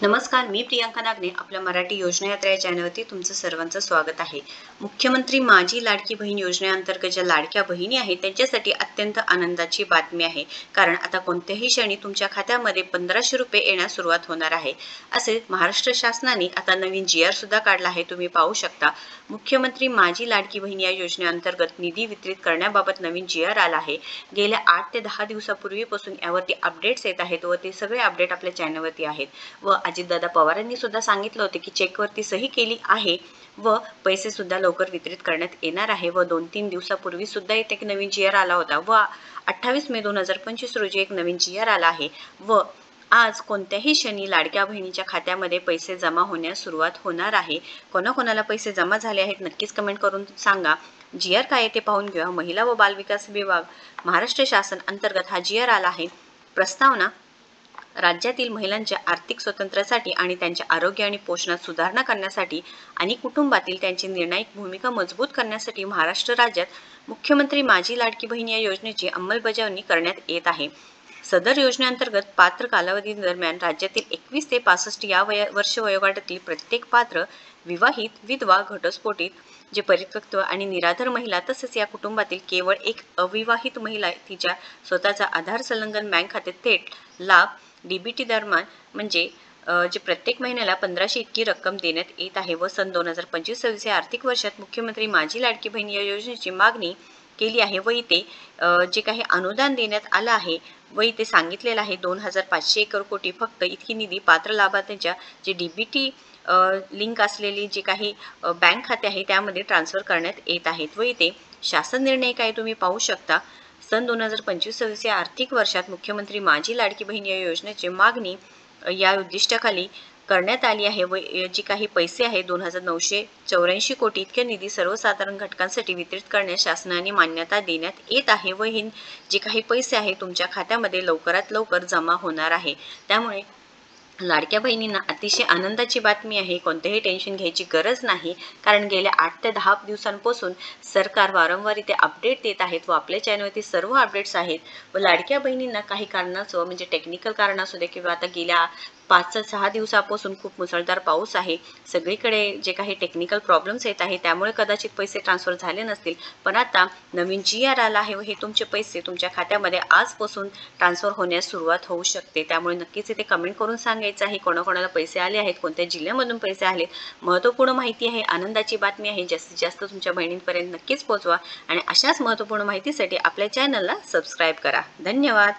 नमस्कार, मी प्रियांका नागने आपल्या मराठी योजना यात्रा या चॅनलवरती तुमचं सर्वांचं स्वागत आहे। मुख्यमंत्री माझी लाडकी बहीण योजनेअंतर्गत ज्या लाडक्या बहिणी आहेत त्यांच्यासाठी अत्यंत आनंदाची बातमी आहे। कारण आता कोणत्याही क्षणी तुमच्या खात्यामध्ये 1500 रुपये येण्यास सुरुवात होणार आहे। असे महाराष्ट्र शासनाने आता नवीन GR सुद्धा काढला आहे, तुम्ही पाहू शकता। मुख्यमंत्री माझी लाडकी बहीण या योजनेअंतर्गत निधी वितरित करण्याबाबत नवीन GR आला आहे। गेल्या 8 ते 10 दिवसापूर्वीपासून यावरती अपडेट्स येत आहेत व ते सगळे अपडेट आपल्या चॅनलवरती आहेत व अजितदादा पवारांनी सुद्धा सांगितलं होते की चेकवरती सही केली आहे व पैसे सुद्धा लवकर वितरित करण्यात येणार आहे व 2-3 दिवसापूर्वी सुद्धा एक नवीन GR आला होता व 28 मे 2025 रोजी एक नवीन GR आला आहे व आज कोणत्याही क्षणी लाडक्या बहिणीच्या खात्यामध्ये पैसे जमा होण्यास सुरुवात होणार आहे। कोणाकोणाला पैसे जमा झाले आहेत नक्कीच कमेंट करून सांगा। GR काय ते पाहून घेऊया। महिला व बालविकास विभाग महाराष्ट्र शासन अंतर्गत हा GR आला आहे। प्रस्तावना राज्यातील महिलांच्या आर्थिक स्वातंत्र्यासाठी आणि त्यांच्या आरोग्य आणि पोषणात सुधारणा करण्यासाठी आणि कुटुंबातील त्यांची निर्णायक भूमिका मजबूत करण्यासाठी महाराष्ट्र राज्यात मुख्यमंत्री माझी लाडकी बहीण या योजनेची अंमलबजावणी करण्यात येत आहे। सदर योजनेअंतर्गत पात्र कालावधी दरम्यान राज्यातील 21 ते 65 या वर्ष वयोगटातील प्रत्येक पात्र विवाहित, विधवा, घटस्फोटित, जे परिपक्व आणि निराधार महिला तसेच या कुटुंबातील केवळ एक अविवाहित महिला तिच्या स्वतःचा आधार संलग्न बँक खात्यात थेट लाभ DBT दरम्यान म्हणजे जे प्रत्येक महिन्याला 1500 इतकी रक्कम देण्यात येत आहे व सन 2025-26 या आर्थिक वर्षात मुख्यमंत्री माझी लाडकी बहीण या योजनेची मागणी केली आहे व इथे जे काही अनुदान देण्यात आलं आहे व इथे सांगितलेलं आहे 2500 कोटी फक्त इतकी निधी पात्र लाभार्थ्यांच्या जे DBT लिंक असलेली जे काही बँक खाते आहे त्यामध्ये ट्रान्सफर करण्यात येत आहेत व इथे शासन निर्णय काय तुम्ही पाहू शकता। सन 2025-26 या आर्थिक वर्षात मुख्यमंत्री माझी लाडकी बहीण या योजनेची मागणी या उद्दिष्टाखाली करण्यात आली आहे व जी काही पैसे आहे 2984 कोटी इतके निधी सर्वसाधारण घटकांसाठी वितरित करण्यास शासनाने मान्यता देण्यात येत आहे व हे जे काही पैसे आहे तुमच्या खात्यामध्ये लवकरात लवकर जमा होणार आहे। त्यामुळे लाडक्या बहिणींना अतिशय आनंदाची बातमी आहे। कोणतेही टेन्शन घ्यायची गरज नाही कारण गेल्या 8 ते 10 दिवसांपासून सरकार वारंवार इथे अपडेट देत आहेत व आपल्या चॅनलवरती सर्व अपडेट्स आहेत व लाडक्या बहिणींना काही कारणाचं म्हणजे टेक्निकल कारण असू दे किंवा आता गेल्या 5 ते 6 दिवसापासून खूप मुसळधार पाऊस आहे, सगळीकडे जे काही टेक्निकल प्रॉब्लेम्स येत आहेत त्यामुळे कदाचित पैसे ट्रान्सफर झाले नसतील, पण आता नवीन GR आला आहे व हे तुमचे पैसे तुमच्या खात्यामध्ये आजपासून ट्रान्सफर होण्यास सुरुवात होऊ शकते। त्यामुळे नक्कीच इथे कमेंट करून सांगायचं आहे कोणाकोणाला पैसे आले आहेत, कोणत्या जिल्ह्यामधून पैसे आले। महत्त्वपूर्ण माहिती आहे, आनंदाची बातमी आहे, जास्तीत जास्त तुमच्या बहिणींपर्यंत नक्कीच पोहोचवा आणि अशाच महत्त्वपूर्ण माहितीसाठी आपल्या चॅनलला सबस्क्राईब करा। धन्यवाद।